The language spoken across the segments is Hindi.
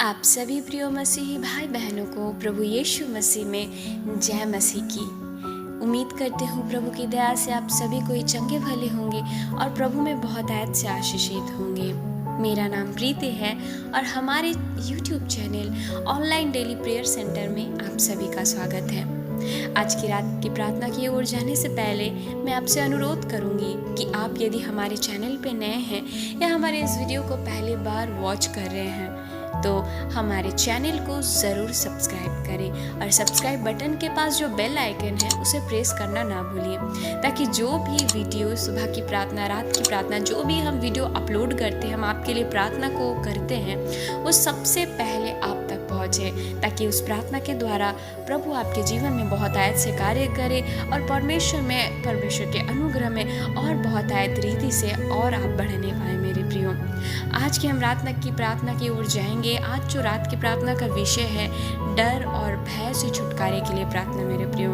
आप सभी प्रिय मसीही भाई बहनों को प्रभु यीशु मसीह में जय मसीह की। उम्मीद करते हूँ प्रभु की दया से आप सभी कोई चंगे भले होंगे और प्रभु में बहुत ऐत से आशीषित होंगे। मेरा नाम प्रीति है और हमारे YouTube channel online daily prayer centre में आप सभी का स्वागत है। आज की रात की प्रार्थना की ओर जाने से पहले मैं आपसे अनुरोध करूंगी कि आप यदि हमारे चैनल पे नए हैं या हमारे इस वीडियो को पहली बार वॉच कर रहे हैं तो हमारे चैनल को ज़रूर सब्सक्राइब करें और सब्सक्राइब बटन के पास जो बेल आइकन है उसे प्रेस करना ना भूलिए, ताकि जो भी वीडियो सुबह की प्रार्थना, रात की प्रार्थना, जो भी हम वीडियो अपलोड करते हैं, हम आपके लिए प्रार्थना को करते हैं, वो सबसे पहले आप तक पहुँचे, ताकि उस प्रार्थना के द्वारा प्रभु आपके जीवन में बहुत आयत से कार्य करे और परमेश्वर के अनुग्रह में और बहुत आयत रीति से और आप बढ़ने पाए। मेरे प्रियो, आज की हम रात की प्रार्थना की ओर जाएंगे। आज जो रात की प्रार्थना का विषय है डर और भय से छुटकारे के लिए प्रार्थना। मेरे प्रियो,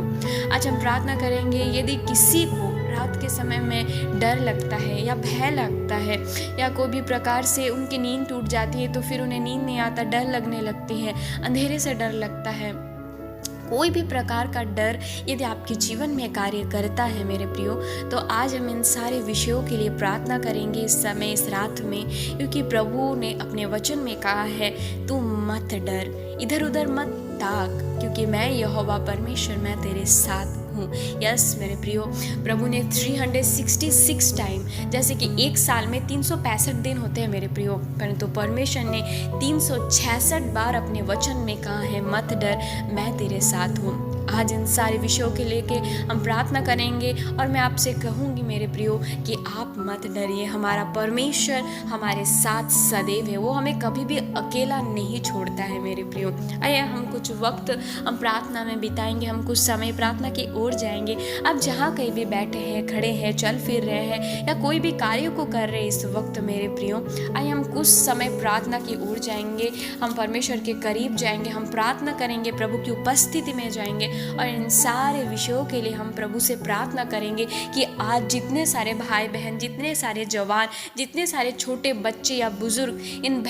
आज हम प्रार्थना करेंगे। यदि किसी को रात के समय में डर लगता है या भय लगता है या कोई भी प्रकार से उनकी नींद टूट जाती है, तो फिर उन्हें नींद नहीं आता, डर लगने लगती है, अंधेरे से डर लगता है, कोई भी प्रकार का डर यदि आपके जीवन में कार्य करता है मेरे प्रियो, तो आज हम इन सारे विषयों के लिए प्रार्थना करेंगे इस समय, इस रात में, क्योंकि प्रभु ने अपने वचन में कहा है, तू मत डर, इधर उधर मत ताक, क्योंकि मैं यहोवा परमेश्वर, मैं तेरे साथ हूँ। यस मेरे प्रियो, प्रभु ने 366 टाइम, जैसे कि एक साल में 365 दिन होते हैं मेरे प्रियो, परंतु परमेश्वर ने 366 बार अपने वचन में कहा है, मत डर, मैं तेरे साथ हूँ। आज इन सारे विषयों के लेके हम प्रार्थना करेंगे और मैं आपसे कहूँगी मेरे प्रियो कि आप मत डरिए। हमारा परमेश्वर हमारे साथ सदैव है, वो हमें कभी भी अकेला नहीं छोड़ता है मेरे प्रियो। आइए हम कुछ वक्त हम प्रार्थना में बिताएंगे, हम कुछ समय प्रार्थना की ओर जाएंगे। आप जहाँ कहीं भी बैठे हैं, खड़े हैं, चल फिर रहे हैं या कोई भी कार्य को कर रहे हैं इस वक्त मेरे प्रियो, आइए हम कुछ समय प्रार्थना की ओर जाएंगे, हम परमेश्वर के करीब जाएंगे, हम प्रार्थना करेंगे, प्रभु की उपस्थिति में जाएंगे और इन सारे विषयों के लिए हम प्रभु से प्रार्थना करेंगे कि आज जितने सारे भाई बहन, जितने सारे जवान, जितने सारे छोटे बच्चे या बुजुर्ग इन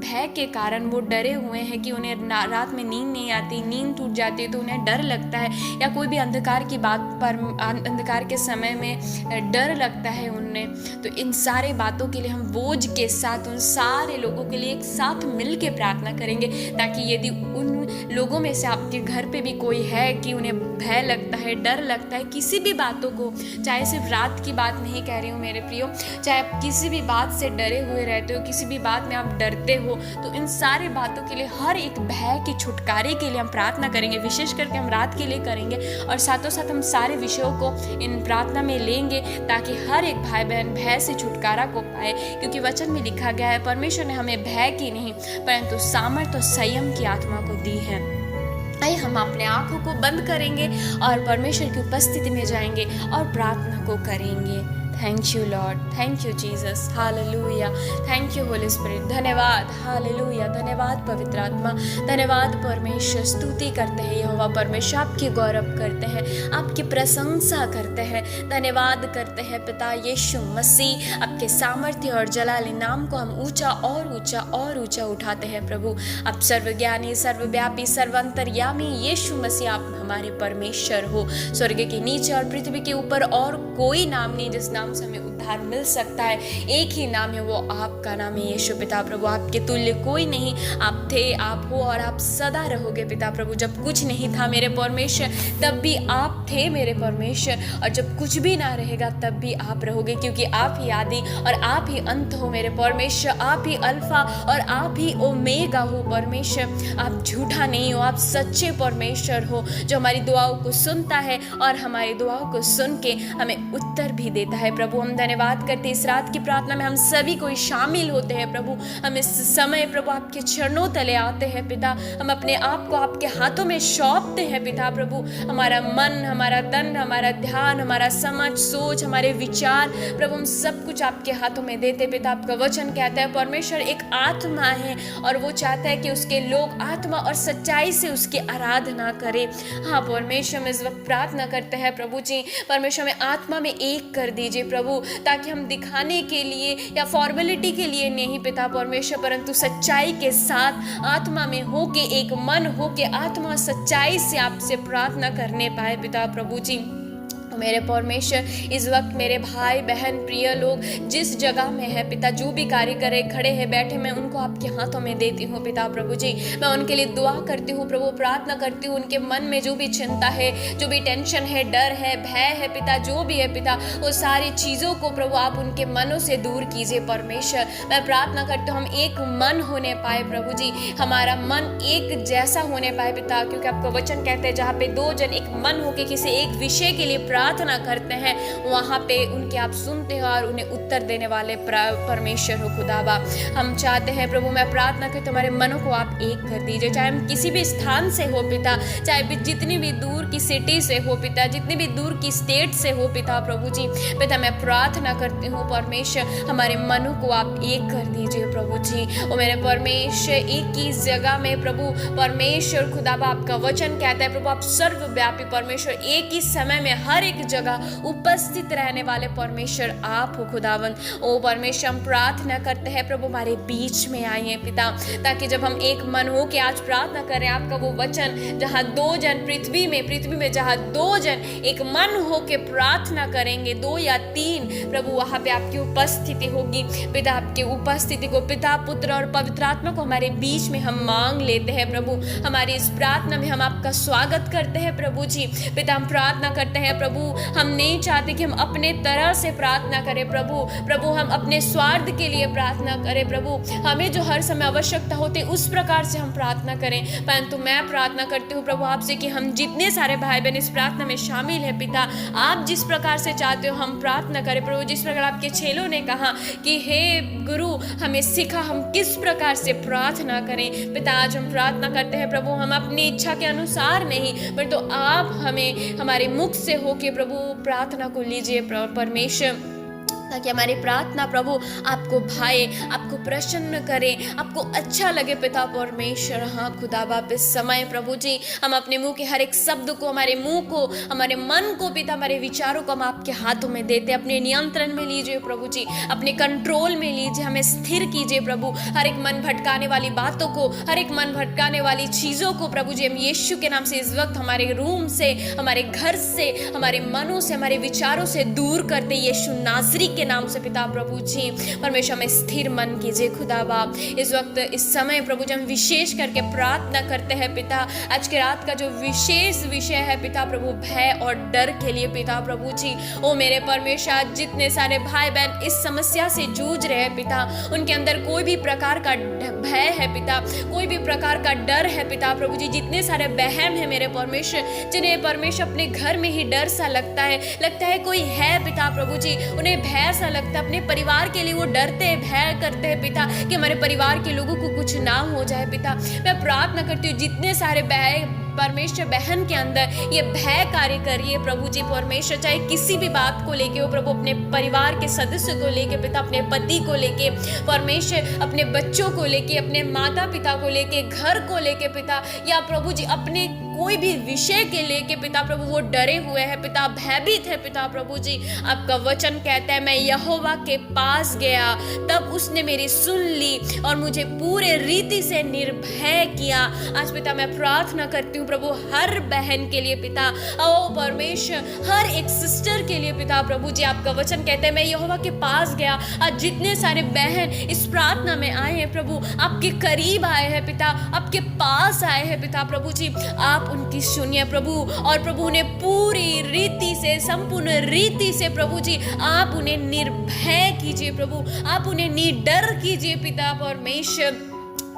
भय के कारण वो डरे हुए हैं कि उन्हें रात में नींद नहीं आती, नींद टूट जाती है तो उन्हें डर लगता है, या कोई भी अंधकार की बात पर, अंधकार के समय में डर लगता है उन्हें, तो इन सारे बातों के लिए हम बोझ के साथ उन सारे लोगों के लिए एक साथ मिल के प्रार्थना करेंगे, ताकि यदि उन लोगों में से आपके घर पे भी कोई है कि उन्हें भय लगता है, डर लगता है किसी भी बातों को, चाहे सिर्फ रात की बात नहीं कह रही हूँ मेरे प्रियो, चाहे आप किसी भी बात से डरे हुए रहते हो, किसी भी बात में आप डरते हो, तो इन सारे बातों के लिए, हर एक भय के छुटकारे के लिए हम प्रार्थना करेंगे। विशेष करके हम रात के लिए करेंगे और साथों साथ हम सारे विषयों को इन प्रार्थना में लेंगे, ताकि हर एक भाई बहन भय से छुटकारा को पाए, क्योंकि वचन में लिखा गया है, परमेश्वर ने हमें भय की नहीं परंतु सामर्थ और संयम की आत्मा को दी है। आइए हम अपने आँखों को बंद करेंगे और परमेश्वर की उपस्थिति में जाएंगे और प्रार्थना को करेंगे। Thank you Lord, thank you Jesus, hallelujah, thank you Holi spirit, धन्यवाद, हालेलुया, धन्यवाद पवित्र आत्मा, धन्यवाद परमेश्वर। स्तुति करते हैं यहोवा परमेश्वर, आपकी गौरव करते हैं, आपकी प्रशंसा करते हैं, धन्यवाद करते हैं पिता यीशु मसीह। आपके सामर्थ्य और जलाली नाम को हम ऊंचा और ऊंचा और ऊंचा उठाते हैं प्रभु। आप सर्वज्ञानी, सर्वव्यापी, सर्वांतर्यामी यीशु मसीह, आप हमारे परमेश्वर हो। स्वर्ग के नीचे और पृथ्वी के ऊपर और कोई नाम नहीं जिस नाम से हमें उद्धार मिल सकता है, एक ही नाम है, वो आपका नाम है यीशु पिता प्रभु। आपके तुल्य कोई नहीं, आप थे, आप हो और आप सदा रहोगे पिता प्रभु। जब कुछ नहीं था मेरे परमेश्वर तब भी आप थे मेरे परमेश्वर, और जब कुछ भी ना रहेगा तब भी आप रहोगे, क्योंकि आप ही आदि और आप ही अंत हो मेरे परमेश्वर। आप ही अल्फा और आप ही ओमेगा हो परमेश्वर। आप झूठा नहीं हो, आप सच्चे परमेश्वर हो, जो हमारी दुआओं को सुनता है और हमारी दुआओं को सुन के हमें उत्तर भी देता है प्रभु। हम धन्यवाद करते हैं, इस रात की प्रार्थना में हम सभी कोई शामिल होते हैं प्रभु। हम इस समय प्रभु आपके चरणों तले आते हैं पिता, हम अपने आप को आपके हाथों में सौंपते हैं पिता प्रभु। हमारा मन, हमारा तन, हमारा ध्यान, हमारा समझ, सोच, हमारे विचार प्रभु, हम सब कुछ आपके हाथों में देते पिता। आपका वचन कहता है परमेश्वर एक आत्मा है और वो चाहता है कि उसके लोग आत्मा और सच्चाई से उसकी आराधना करें। हाँ परमेश्वर, हम इस वक्त प्रार्थना करते हैं प्रभु जी, परमेश्वर में आत्मा में एक कर दीजिए प्रभु, ताकि हम दिखाने के लिए या फॉर्मेलिटी के लिए नहीं पिता परमेश्वर, परंतु सच्चाई के साथ आत्मा में हो के, एक मन हो के, आत्मा सच्चाई से आपसे प्रार्थना करने पाए पिता प्रभु जी। मेरे परमेश्वर, इस वक्त मेरे भाई बहन प्रिय लोग जिस जगह में है पिता, जो भी कार्य करे, खड़े हैं, बैठे, मैं उनको आपके हाथों में देती हूँ पिता प्रभु जी। मैं उनके लिए दुआ करती हूँ प्रभु, प्रार्थना करती हूँ, उनके मन में जो भी चिंता है, जो भी टेंशन है, डर है, भय है पिता, जो भी है पिता, वो सारी चीज़ों को प्रभु आप उनके मनों से दूर कीजिए परमेश्वर। मैं प्रार्थना करती हूँ हम एक मन होने पाए प्रभु जी, हमारा मन एक जैसा होने पाए पिता, क्योंकि आपका वचन कहते हैं जहाँ पे दो जन एक मन होके किसी एक विषय के लिए प्रार्थना करते हैं, वहाँ पे उनके आप सुनते हो और उन्हें उत्तर देने वाले परमेश्वर हो खुदावा। हम चाहते हैं प्रभु, मैं प्रार्थना करती हूँ तुम्हारे मनों को आप एक कर दीजिए, चाहे हम किसी भी स्थान से हो पिता, चाहे भी जितनी भी दूर की सिटी से हो पिता, जितनी भी दूर की स्टेट से हो पिता प्रभु जी। पिता मैं प्रार्थना करती हूँ परमेश्वर, हमारे मनों को आप एक कर दीजिए प्रभु जी। और मेरे परमेश्वर, एक ही जगह में प्रभु परमेश्वर खुदावा, आपका वचन कहता है प्रभु आप सर्वव्यापी परमेश्वर, एक ही समय में हर एक जगह उपस्थित रहने वाले परमेश्वर आप हो खुदावन। ओ परमेश्वर, हम प्रार्थना करते हैं प्रभु हमारे बीच में आइए पिता, ताकि जब हम एक मन हो के आज प्रार्थना करें, आपका वो वचन जहाँ दो जन पृथ्वी में जहाँ दो जन एक मन हो के प्रार्थना करेंगे, दो या तीन प्रभु, वहाँ पे आपकी उपस्थिति होगी पिता। आपकी उपस्थिति को पिता, पुत्र और पवित्र आत्मा को हमारे बीच में हम मांग लेते हैं प्रभु। हमारी इस प्रार्थना में हम आपका स्वागत करते हैं प्रभु जी। पिता हम प्रार्थना करते हैं प्रभु, हम नहीं चाहते कि हम अपने तरह से प्रार्थना करें प्रभु हम अपने स्वार्थ के लिए प्रार्थना करें प्रभु, हमें जो हर समय आवश्यकता होती है उस प्रकार से हम प्रार्थना करें। परंतु मैं प्रार्थना करती हूँ प्रभु आपसे कि हम जितने सारे भाई बहन इस प्रार्थना में शामिल है पिता, आप जिस प्रकार से चाहते हो हम प्रार्थना करें प्रभु। जिस प्रकार आपके चेलों ने कहा कि हे गुरु हमें सिखा हम किस प्रकार से प्रार्थना करें पिता, आज हम प्रार्थना करते हैं प्रभु, हम अपनी इच्छा के अनुसार नहीं, पर तो आप हमें हमारे मुख से होके प्रभु प्रार्थना को लीजिए परमेश्वर, ताकि हमारी प्रार्थना प्रभु आपको भाए, आपको प्रसन्न करे, आपको अच्छा लगे पिता परमेश्वर। हाँ खुदा बाप, इस समय प्रभु जी हम अपने मुंह के हर एक शब्द को, हमारे मुंह को, हमारे मन को पिता, हमारे विचारों को हम आपके हाथों में देते, अपने नियंत्रण में लीजिए प्रभु जी, अपने कंट्रोल में लीजिए, हमें स्थिर कीजिए प्रभु। हर एक मन भटकाने वाली बातों को, हर एक मन भटकाने वाली चीज़ों को प्रभु जी हम यीशु के नाम से इस वक्त हमारे रूम से, हमारे घर से, हमारे मनों से, हमारे विचारों से दूर करते यीशु नासरी के नाम से पिता प्रभु जी। परमेश्वर में स्थिर मन कीजिए खुदा बाप। इस वक्त इस समय प्रभु जी हम विशेष करके प्रार्थना करते हैं पिता, आज के रात का जो विशेष विषय है पिता प्रभु, भय और डर के लिए पिता प्रभु जी। ओ मेरे परमेश्वर, आज जितने सारे भाई बहन इस समस्या से जूझ रहे हैं पिता, उनके अंदर कोई भी प्रकार का भय है पिता, कोई भी प्रकार का डर है पिता प्रभु जी, जितने सारे बहम है मेरे परमेश्वर, जिन्हें परमेश्वर अपने घर में ही डर सा लगता है कोई है पिता प्रभु जी, उन्हें भय सा लगता है, अपने परिवार के लिए वो डरते हैं, भय करते हैं पिता कि हमारे परिवार के लोगों को कुछ ना हो जाए पिता। मैं प्रार्थना करती हूँ जितने सारे भय परमेश्वर बहन के अंदर ये भय कार्य करिए प्रभु जी परमेश्वर, चाहे किसी भी बात को लेके हो प्रभु, अपने परिवार के सदस्य को लेके पिता, अपने पति को लेके परमेश्वर, अपने बच्चों को लेके, अपने माता पिता को लेके, घर को लेके पिता, या प्रभु जी अपने कोई भी विषय के लेके पिता प्रभु वो डरे हुए हैं पिता, भयभीत है पिता प्रभु जी। आपका वचन कहता है मैं यहोवा के पास गया तब उसने मेरी सुन ली और मुझे पूरे रीति से निर्भय किया। आज पिता मैं प्रार्थना करती हूँ प्रभु हर बहन के लिए पिता, ओ परमेश्वर, हर एक सिस्टर के लिए पिता प्रभु जी। आपका वचन कहता है मैं यहोवा के पास गया। आज जितने सारे बहन इस प्रार्थना में आए हैं प्रभु, आपके करीब आए हैं पिता, आपके पास आए हैं पिता प्रभु जी, आप उनकी सुनिए प्रभु, और प्रभु उन्हें पूरी रीति से, संपूर्ण रीति से प्रभु जी आप उन्हें निर्भय कीजिए प्रभु, आप उन्हें निडर कीजिए पिता परमेश्वर।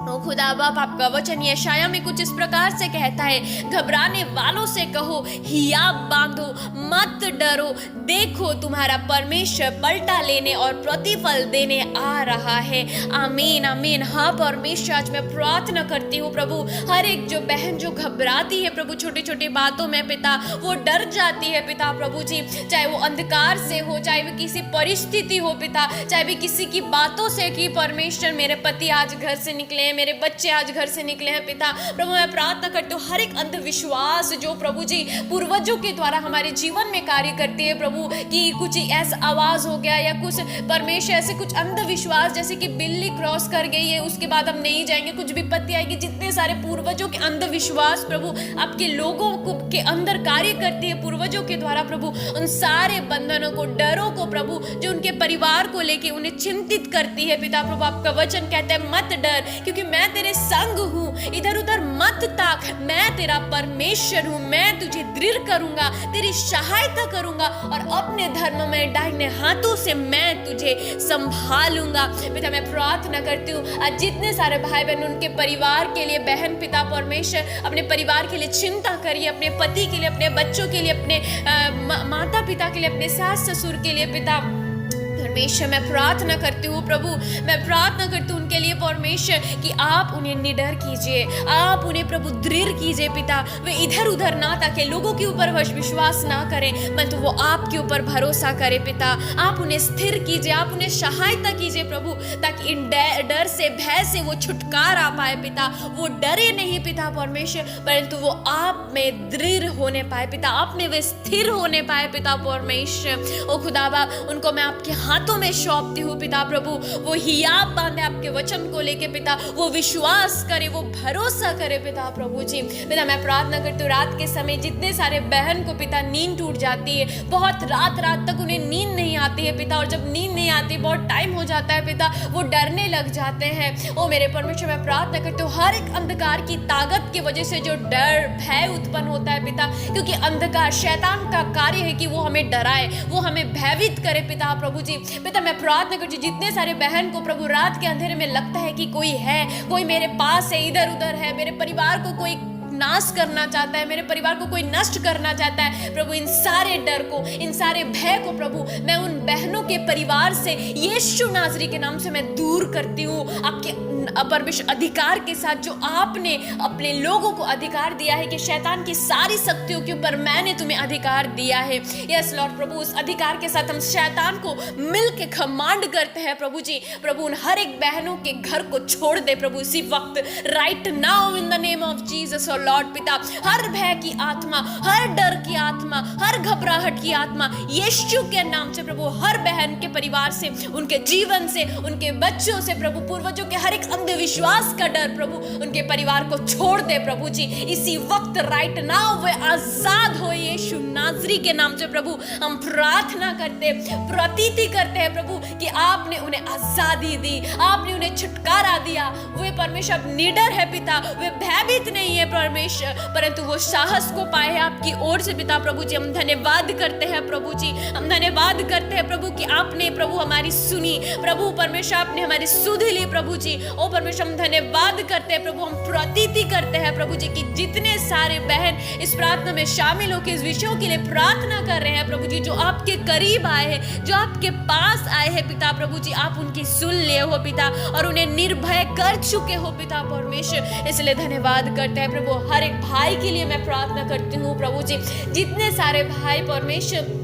ओ खुदा बाप, आपका वचन यशाया में कुछ इस प्रकार से कहता है, घबराने वालों से कहो हियाब बांधो, मत डरो, देखो तुम्हारा परमेश्वर पलटा लेने और प्रतिफल देने आ रहा है। आमीन आमीन। हाँ परमेश्वर, आज मैं प्रार्थना करती हूँ प्रभु, हर एक जो बहन जो घबराती है प्रभु, छोटी छोटी बातों में पिता वो डर जाती है पिता प्रभु जी, चाहे वो अंधकार से हो, चाहे वो किसी परिस्थिति हो पिता, चाहे भी किसी की बातों से कि परमेश्वर मेरे पति आज घर से निकले, हैं, मेरे बच्चे आज घर से निकले हैं पिता। प्रभु मैं प्रार्थना करती हूँ हर एक अंधविश्वास जो प्रभु जी पूर्वजों के द्वारा हमारे जीवन में कार्य करती है प्रभु, कि कुछ ऐसा आवाज हो गया या कुछ परमेश्वर ऐसे कुछ अंधविश्वास जैसे कि बिल्ली क्रॉस कर गई है उसके बाद हम नहीं जाएंगे, कुछ विपत्ति आएगी, जितने सारे पूर्वजों के अंधविश्वास प्रभु आपके लोगों को के अंदर कार्य करती है पूर्वजों के द्वारा प्रभु, उन सारे बंधनों को, डरों को प्रभु जो उनके परिवार को लेके उन्हें चिंतित करती है पिता प्रभु। आपका वचन कहता है मत डर क्योंकि मैं तेरे संग हूँ, इधर उधर मत ताक, मैं तेरा परमेश्वर हूँ, मैं तुझे दृढ़ करूंगा, तेरी सहायता करूंगा और अपने धर्म में दाहिने हाथों से मैं तुझे संभालूंगा। पिता मैं प्रार्थना करती हूँ आज जितने सारे भाई बहन उनके परिवार के लिए, बहन पिता परमेश्वर अपने परिवार के लिए चिंता करिए, अपने पति के लिए, अपने बच्चों के लिए, अपने माता पिता के लिए, अपने सास ससुर के लिए पिता परमेश्वर मैं प्रार्थना करती हूँ प्रभु, मैं प्रार्थना करती हूँ उनके लिए परमेश्वर कि आप उन्हें निडर कीजिए, आप उन्हें प्रभु दृढ़ कीजिए पिता, वे इधर उधर ना ताके लोगों के ऊपर विश्वास ना करें, मैं तो वो आपके ऊपर भरोसा करे पिता। आप उन्हें स्थिर कीजिए, आप उन्हें सहायता कीजिए प्रभु, ताकि इन डर से, भय से वो छुटकारा पाए पिता, वो डरे नहीं पिता परमेश्वर, परंतु वो आप में दृढ़ होने पाए पिता, आप में वे स्थिर होने पाए पिता परमेश्वर। ओ खुदा बाप उनको मैं आपके हाथों में सौंपती हूँ पिता प्रभु, वो हियाब बांधे आपके वचन को लेके पिता, वो विश्वास करे, वो भरोसा करे पिता प्रभु जी। पिता मैं प्रार्थना करती हूँ रात के समय जितने सारे बहन को पिता नींद टूट जाती है, बहुत रात तक उन्हें नींद नहीं आती है पिता, और जब नींद नहीं आती बहुत टाइम हो जाता है पिता, वो डरने लग जाते हैं। ओ मेरे परमेश्वर मैं प्रार्थना करती हूँ हर एक अंधकार की ताकत की वजह से जो डर भय उत्पन्न होता है पिता, क्योंकि अंधकार शैतान का कार्य है कि वो हमें डराए, वो हमें भयभीत करे पिता प्रभु जी। पिता मैं प्रार्थना करती हूँ जितने सारे बहन को प्रभु रात के अंधेरे में लगता है कि कोई है, कोई मेरे पास है, इधर उधर है, मेरे परिवार को कोई नाश करना चाहता है, मेरे परिवार को कोई नष्ट करना चाहता है प्रभु, इन सारे डर को, इन सारे भय को प्रभु मैं उन बहनों के परिवार से यीशु नासरी के नाम से मैं दूर करती हूँ। आपके परमेश्वर अधिकार के साथ जो आपने अपने लोगों को अधिकार दिया है कि शैतान की सारी शक्तियों के ऊपर मैंने तुम्हें अधिकार दिया है। यस लॉर्ड प्रभु उस अधिकार के साथ हम शैतान को मिल के कमांड करते हैं प्रभु जी। प्रभु उन हर एक बहनों के घर को छोड़ दे प्रभु इसी वक्त, right now in the name of Jesus और लॉर्ड पिता, हर भय की आत्मा, हर डर की आत्मा, हर घबराहट की आत्मा यीशु के नाम से प्रभु हर बहन के परिवार से, उनके जीवन से, उनके बच्चों से प्रभु, पूर्वजों के हर एक अंधविश्वास का डर प्रभु उनके परिवार को छोड़ दे प्रभु जी इसी वक्त, राइट नाउ वे आजाद हो यीशु नासरी के नाम से प्रभु। हम प्रार्थना करते, प्रतीति करते हैं प्रभु कि आपने उन्हें आजादी दी, आपने उन्हें छुटकारा दिया। वे परमेश्वर अब निडर है पिता, वे भयभीत नहीं है परमेश्वर, परंतु वो साहस को पाए हैं आपकी ओर से पिता प्रभु जी। हम धन्यवाद करते हैं प्रभु जी, हम धन्यवाद करते हैं प्रभु कि आपने प्रभु हमारी सुनी, प्रभु परमेश्वर आपने हमारी सुध ली प्रभु जी। ओ परमेश्वर हम धन्यवाद करते हैं प्रभु, हम प्रतीति करते हैं प्रभु जी कि जितने सारे बहन इस प्रार्थना में शामिल होकर इस विषयों के लिए प्रार्थना कर रहे हैं प्रभु जी, जो आपके करीब आए हैं, जो आपके पास आए हैं पिता प्रभु जी, आप उनकी सुन लिए हो पिता और उन्हें निर्भय कर चुके हो पिता परमेश्वर, इसलिए धन्यवाद करते हैं प्रभु। हर एक भाई के लिए मैं प्रार्थना करती हूँ प्रभु जी, जितने सारे भाई परमेश्वर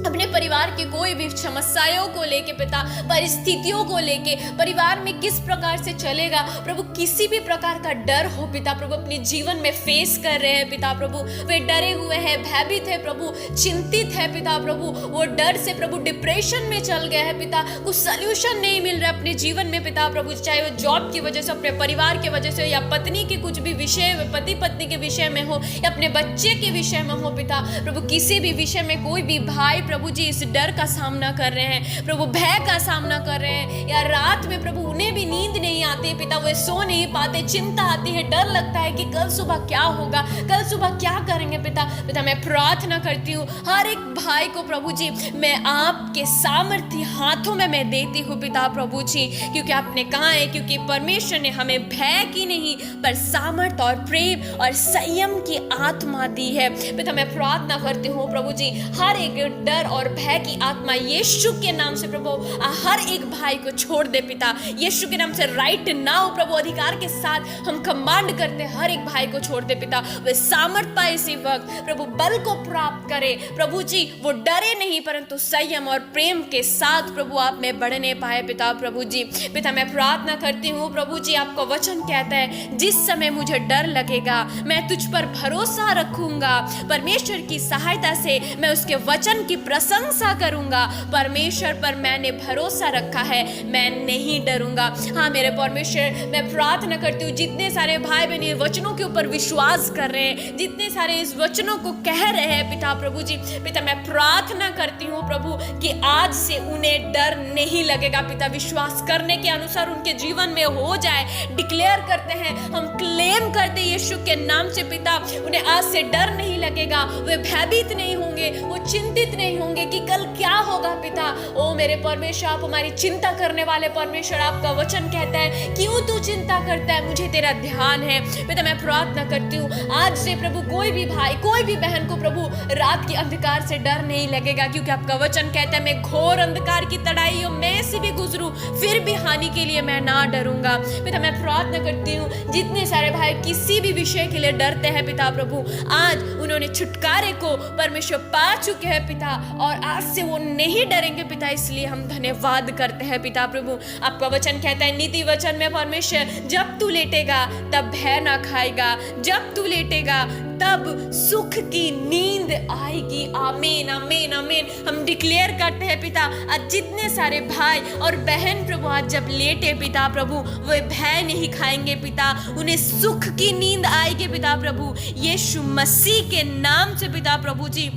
अपने परिवार की कोई भी समस्याओं को लेके पिता, परिस्थितियों को लेके, परिवार में किस प्रकार से चलेगा प्रभु, किसी भी प्रकार का डर हो पिता प्रभु, अपने जीवन में फेस कर रहे हैं पिता प्रभु, वे डरे हुए हैं, भयभीत है प्रभु, चिंतित है पिता प्रभु, वो डर से प्रभु डिप्रेशन में चल गया है पिता, कुछ सल्यूशन नहीं मिल रहा अपने जीवन में पिता प्रभु, चाहे वो जॉब की वजह से, अपने परिवार की वजह से, या पत्नी के कुछ भी विषय, पति पत्नी के विषय में हो, या अपने बच्चे के विषय में हो पिता प्रभु, किसी भी विषय में कोई भी भाई प्रभु जी इस डर का सामना कर रहे हैं प्रभु, भय का सामना कर रहे हैं, या रात में प्रभु उन्हें भी नींद नहीं आती पिता, वे सो नहीं पाते, चिंता आती है, डर लगता है कि कल सुबह क्या होगा, कल सुबह क्या करेंगे पिता। मैं प्रार्थना करती हूँ हर एक भाई को प्रभु जी मैं आपके सामर्थ्य हाथों में मैं देती हूँ पिता प्रभु जी, क्योंकि आपने कहा है, क्योंकि परमेश्वर ने हमें भय की नहीं पर सामर्थ और प्रेम और संयम की आत्मा दी है पिता। मैं प्रार्थना करती हूँ प्रभु जी हर एक डर, डर और भय की आत्मा यीशु के नाम से प्रभु हर एक भाई को छोड़ दे पिता। यीशु के नाम से राइट नाउ प्रभु अधिकार के साथ हम कमांड करते हैं, हर एक भाई को छोड़ दे पिता। वे सामर्थ पाए इसी वक्त प्रभु, बल को प्राप्त करे प्रभु जी, वो डरे नहीं परंतु संयम और प्रेम के साथ प्रभु आप में बढ़ने पाए पिता। प्रभु जी पिता मैं प्रार्थना करती हूँ प्रभु जी, आपका वचन कहता है जिस समय मुझे डर लगेगा मैं तुझ पर भरोसा रखूंगा, परमेश्वर की सहायता से मैं उसके वचन की प्रशंसा करूंगा। परमेश्वर पर मैंने भरोसा रखा है, मैं नहीं डरूंगा। हाँ मेरे परमेश्वर, मैं प्रार्थना करती हूँ जितने सारे भाई बहन वचनों के ऊपर विश्वास कर रहे हैं, जितने सारे इस वचनों को कह रहे हैं पिता प्रभु जी, पिता मैं प्रार्थना करती हूँ प्रभु कि आज से उन्हें डर नहीं लगेगा पिता। विश्वास करने के अनुसार उनके जीवन में हो जाए, डिक्लेयर करते हैं, हम क्लेम करते हैं यीशु के नाम से पिता। उन्हें आज से डर नहीं लगेगा, वे भयभीत नहीं होंगे, वो चिंतित नहीं होंगे कि कल क्या होगा पिता। ओ मेरे परमेश्वर, आप हमारी चिंता करने वाले परमेश्वर, आपका वचन कहता है क्यों तू चिंता करता है, मुझे तेरा ध्यान है पिता। मैं प्रार्थना करती हूँ आज से प्रभु कोई भी भाई कोई भी बहन को प्रभु रात के अंधकार से डर नहीं लगेगा, क्योंकि आपका वचन कहता है मैं घोर अंधकार की तड़ाइयों में से भी गुजरूं फिर भी हानि के लिए मैं ना डरूंगा पिता। मैं प्रार्थना करती हूँ जितने सारे भाई किसी भी विषय के लिए डरते हैं पिता प्रभु, आज उन्होंने छुटकारे को परमेश्वर पा चुके हैं पिता, और आज से वो नहीं डरेंगे पिता। इसलिए हम धन्यवाद करते हैं पिता प्रभु। आपका वचन कहता है नीति वचन में परमेश्वर, जब तू लेटेगा तब भय ना खाएगा, जब तू लेटेगा तब सुख की नींद आएगी। आमीन आमीन आमीन। हम डिक्लेयर करते हैं पिता, आज जितने सारे भाई और बहन प्रभु आज जब लेटे पिता प्रभु, वे भय नहीं खाएंगे पिता, उन्हें सुख की नींद आएगी पिता प्रभु, यीशु मसीह के नाम से पिता प्रभु जी।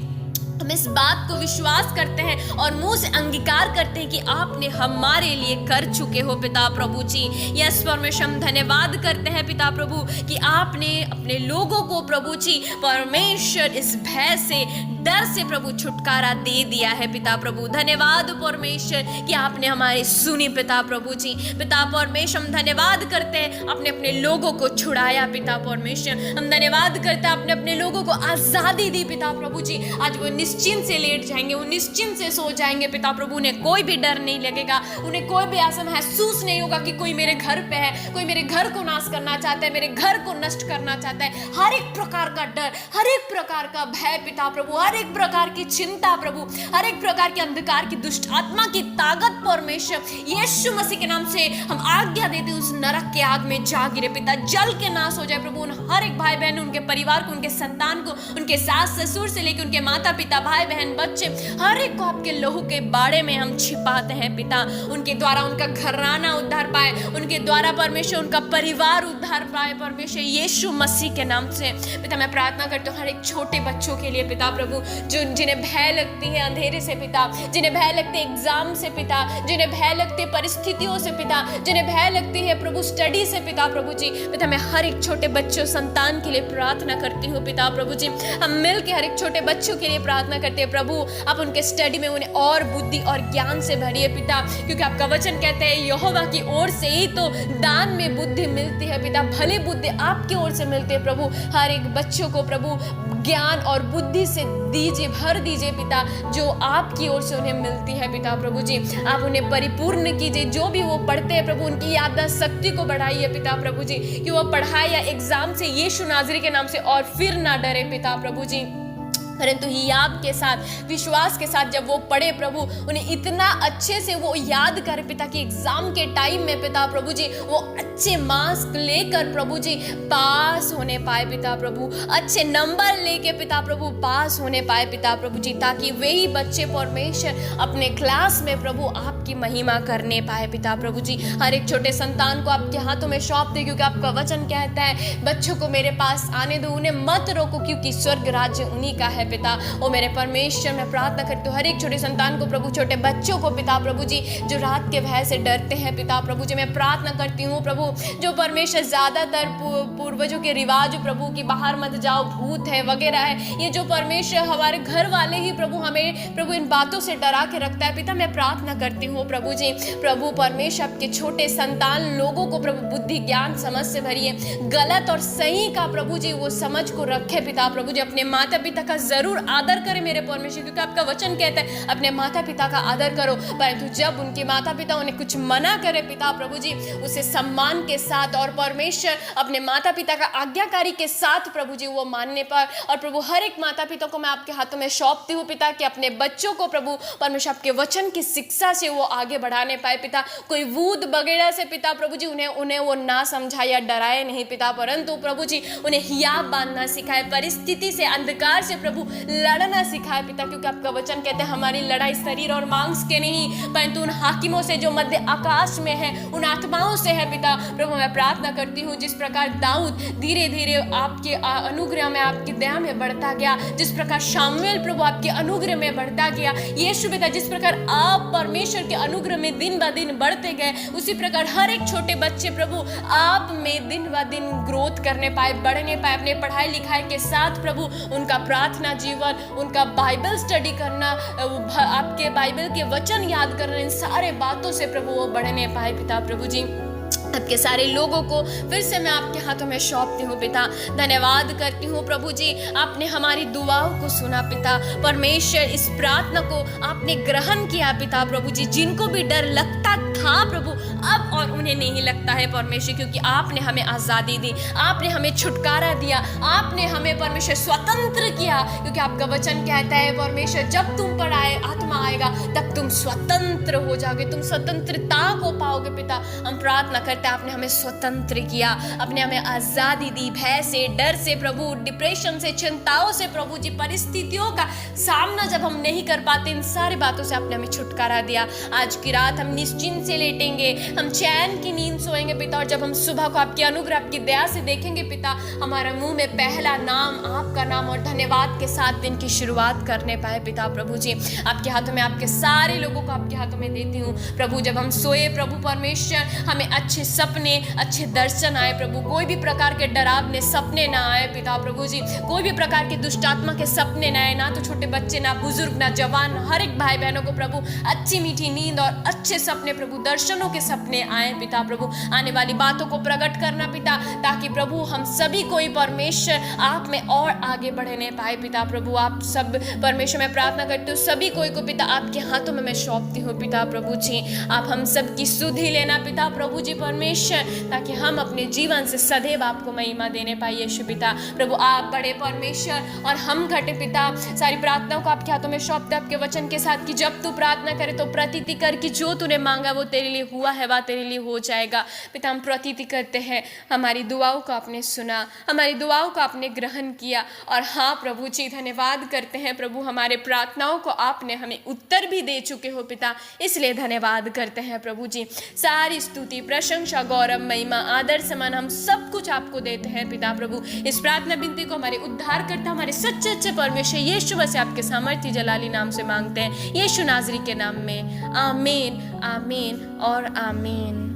हम इस बात को विश्वास करते हैं और मुंह से अंगीकार करते हैं कि आपने हमारे लिए कर चुके हो पिता प्रभु जी। यस परमेश्वर, हम धन्यवाद करते हैं पिता प्रभु कि आपने अपने लोगों को प्रभु जी परमेश्वर इस भय से, डर से प्रभु छुटकारा दे दिया है पिता प्रभु। धन्यवाद परमेश्वर कि आपने हमारी सुनी पिता प्रभु जी। पिता परमेश्वर, हम धन्यवाद करते हैं आपने अपने लोगों को छुड़ाया पिता परमेश्वर। हम धन्यवाद करते हैं आपने अपने लोगों को आजादी दी पिता प्रभु जी। आज वो निश्चिंत से लेट जाएंगे, वो निश्चिंत से सो जाएंगे पिता प्रभु। उन्हें कोई भी डर नहीं लगेगा, उन्हें कोई भी ऐसा महसूस नहीं होगा कि कोई मेरे घर पे है, कोई मेरे घर को नाश करना चाहता है, मेरे घर को नष्ट करना चाहता है। हर एक प्रकार का डर, हर एक प्रकार का भय पिता प्रभु, हर एक प्रकार की चिंता प्रभु, हर एक प्रकार के अंधकार की दुष्ट आत्मा की ताकत परमेश्वर यीशु मसीह के नाम से हम आज्ञा देते हैं उस नरक के आग में जा गिरे पिता, जल के नाश हो जाए प्रभु। उन हर एक भाई बहन, उनके परिवार को, उनके संतान को, उनके सास ससुर से लेकर उनके माता पिता, भाई बहन, बच्चे, हर एक को आपके लहू के बाड़े में हम छिपाते हैं पिता। उनके द्वारा उनका घराना उद्धार पाए, उनके द्वारा परमेश्वर उनका परिवार उद्धार पाए परमेश्वर यीशु मसीह के नाम से पिता। मैं प्रार्थना करता हूँ हर एक छोटे बच्चों के लिए पिता प्रभु, जो जिन्हें भय लगती है अंधेरे से पिता, जिन्हें भय लगती है एग्जाम से पिता, जिन्हें भय लगती है परिस्थितियों से पिता, जिन्हें भय लगती है प्रभु स्टडी से पिता प्रभु जी। पिता मैं हर एक छोटे बच्चों, संतान के लिए प्रार्थना करती हूँ पिता प्रभु जी। हम मिल के हर एक छोटे बच्चों के लिए प्रार्थना करते हैं प्रभु, आप उनके स्टडी में उन्हें और बुद्धि और ज्ञान से भरिए पिता, क्योंकि आपका वचन कहते हैं यहोवा की ओर से ही तो दान में बुद्धि मिलती है पिता, भले बुद्धि आपकी ओर से मिलती है प्रभु। हर एक बच्चों को प्रभु ज्ञान और बुद्धि से दीजिए, भर दीजिए पिता, जो आपकी ओर से उन्हें मिलती है पिता प्रभु जी। आप उन्हें परिपूर्ण कीजिए, जो भी वो पढ़ते हैं प्रभु उनकी याददाश्त शक्ति को बढ़ाइए पिता प्रभु जी, कि वो पढ़ाई या एग्जाम से यीशु नाजरी के नाम से और फिर ना डरे पिता प्रभु जी, परंतु हियाब के साथ, विश्वास के साथ जब वो पढ़े प्रभु, उन्हें इतना अच्छे से वो याद करे पिता कि एग्जाम के टाइम में पिता प्रभु जी वो अच्छे मार्क्स लेकर प्रभु जी पास होने पाए पिता प्रभु, अच्छे नंबर लेके पिता प्रभु पास होने पाए पिता प्रभु जी, ताकि वही बच्चे परमेश्वर अपने क्लास में प्रभु आपकी महिमा करने पाए पिता प्रभु जी। हर एक छोटे संतान को आपके हाथों में सौंप दे, क्योंकि आपका वचन कहता है बच्चों को मेरे पास आने दो, उन्हें मत रोको, क्योंकि स्वर्ग राज्य उन्हीं का है पिता। ओ मेरे परमेश्वर, मैं प्रार्थना करती हूँ हर एक छोटे संतान को प्रभु, छोटे बच्चों को पिता प्रभु जी, जो रात के भय से डरते हैं पिता प्रभु जी, मैं प्रार्थना करती हूँ प्रभु, जो परमेश्वर ज्यादातर पूर्वजों के रिवाज प्रभु की बाहर मत जाओ, भूत है वगैरह है, ये जो परमेश्वर हमारे घर वाले ही प्रभु हमें प्रभु इन बातों से डरा के रखता है पिता। मैं प्रार्थना करती हूँ प्रभु जी, प्रभु परमेश्वर आपके छोटे संतान लोगों को प्रभु बुद्धि ज्ञान समझ से भरिए, गलत और सही का प्रभु जी वो समझ को रखे पिता प्रभु जी, अपने माता पिता का ज़रूर आदर करें मेरे परमेश्वर, क्योंकि आपका वचन कहता है अपने माता पिता का आदर करो। परंतु जब उनके माता पिता उन्हें कुछ मना करे पिता प्रभु जी, उसे सम्मान के साथ और परमेश्वर अपने माता पिता का आज्ञाकारी के साथ प्रभु जी वो मानने पर, और प्रभु हर एक माता पिता को मैं आपके हाथों में सौंपती हूँ पिता, कि अपने बच्चों को प्रभु परमेश्वर आपके वचन की शिक्षा से वो आगे बढ़ाने पाए पिता। कोई भूत वगैरह से पिता प्रभु जी उन्हें वो ना समझाए या डराए नहीं पिता, परंतु प्रभु जी उन्हें हियाब बांधना सिखाए, परिस्थिति से, अंधकार से प्रभु लड़ना सिखाए पिता, क्योंकि आपका वचन कहते हैं हमारी लड़ाई शरीर और मांस के नहीं परंतु उन हाकिमों से जो मध्य आकाश में है, उन आत्माओं से है पिता। प्रभु मैं प्रार्थना करती हूँ जिस प्रकार दाऊद धीरे धीरे आपके अनुग्रह में, आपकी दया में बढ़ता गया, जिस प्रकार शामुएल प्रभु आपके अनुग्रह में बढ़ता गया, यीशु पिता जिस प्रकार आप परमेश्वर के अनुग्रह में दिन ब दिन बढ़ते गए, उसी प्रकार हर एक छोटे बच्चे प्रभु आप में दिन ब दिन ग्रोथ करने पाए, बढ़ने पाए, अपने पढ़ाई लिखाई के साथ प्रभु उनका प्रार्थना जीवन, उनका बाइबल स्टडी करना, आपके बाइबल के वचन याद करना, इन सारे बातों से प्रभु वो बढ़ने पाए पिता प्रभु जी। आपके सारे लोगों को फिर से मैं आपके हाथों में सौंपती हूँ पिता, धन्यवाद करती हूँ प्रभु जी, आपने हमारी दुआओं को सुना पिता परमेश्वर, इस प्रार्थना को आपने ग्रहण किया पिता प्रभु जी। जिनको भी डर लगता था प्रभु अब और उन्हें नहीं लगता है परमेश्वर, क्योंकि आपने हमें आज़ादी दी, आपने हमें छुटकारा दिया, आपने हमें परमेश्वर स्वतंत्र किया, क्योंकि आपका वचन कहता है परमेश्वर जब तुम पर आत्मा आएगा तब तुम स्वतंत्र हो जाओगे, तुम स्वतंत्रता को पाओगे पिता। हम प्रार्थना करते आपने हमें स्वतंत्र किया, आपने हमें आज़ादी दी, भय से, डर से प्रभु, डिप्रेशन से, चिंताओं से प्रभु जी, परिस्थितियों का सामना जब हम नहीं कर पाते, इन सारी बातों से आपने हमें छुटकारा दिया। आज की रात हम निश्चिंत से लेटेंगे, हम चैन की नींद सोएंगे पिता, और जब हम सुबह को आपकी अनुग्रह, आपकी दया से देखेंगे पिता, हमारे मुंह में पहला नाम आपका नाम और धन्यवाद के साथ दिन की शुरुआत करने पाए पिता प्रभु जी। आपके हाथों में आपके सारे लोगों को आपके हाथों में देती हूँ प्रभु। जब हम सोए प्रभु परमेश्वर, हमें अच्छे सपने, अच्छे दर्शन आए प्रभु, कोई भी प्रकार के डरावने सपने ना आए पिता प्रभु जी, कोई भी प्रकार के दुष्टात्मा के सपने ना आए, ना तो छोटे बच्चे, ना बुजुर्ग, ना जवान, हर एक भाई बहनों को प्रभु अच्छी मीठी नींद और अच्छे सपने प्रभु, दर्शनों के सपने आए पिता प्रभु। आने वाली बातों को प्रकट करना पिता, ताकि प्रभु हम सभी कोई परमेश्वर आप में और आगे बढ़ने पाए पिता प्रभु। आप सब परमेश्वर मैं प्रार्थना करती हूँ सभी कोई को पिता आपके हाथों में मैं सौंपती हूँ पिता प्रभु जी। आप हम सब की सुधि लेना पिता प्रभु जी परमेश्वर, ताकि हम अपने जीवन से सदैव आपको महिमा देने पाए यीशु पिता प्रभु। आप बड़े परमेश्वर और हम घटे पिता। सारी प्रार्थनाओं को आपके हाथों में सौंपते आपके वचन के साथ, कि जब तू प्रार्थना करे तो प्रतीति कर, कि जो तूने मांगा वो तेरे लिए हुआ है, वह तेरे लिए हो जाएगा पिता। हम प्रतीति करते हैं, हमारी दुआओं को आपने सुना, हमारी दुआओं को आपने ग्रहण किया, और हाँ प्रभु जी धन्यवाद करते हैं प्रभु, हमारे प्रार्थनाओं को आपने हमें उत्तर भी दे चुके हो पिता, इसलिए धन्यवाद करते हैं प्रभु जी। सारी स्तुति, प्रशंसा, गौरव, महिमा, आदर, सम्मान हम सब कुछ आपको देते हैं पिता प्रभु। इस प्रार्थना विनती को हमारे उद्धार करता, हमारे सच्चे परमेश्वर यीशु मसीह आपके सामर्थ्य जलाली नाम से मांगते हैं, यीशु नाजरी के नाम में, आमीन, आमीन और आमीन।